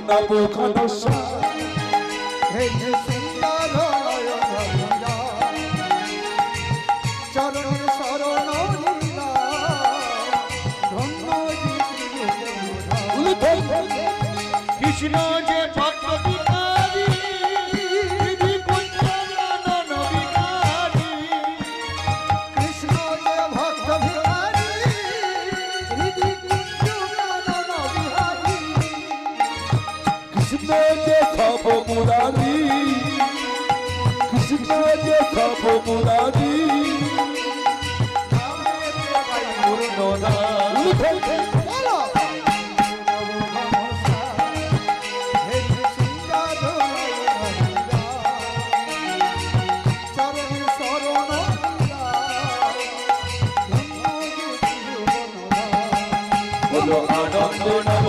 নব ঘনশ্যাম হে সুন্দর চরণ শরণ কৃষ্ণ যে ভক্ত বিকারী হৃদি কুঞ্জন বিকারী কৃষ্ণ যে ভক্ত বিহারী হৃদি কুঞ্জন বিহারী কৃষ্ণ যে সব মুরারি কৃষ্ণ যে সব মুরারি আনন্দ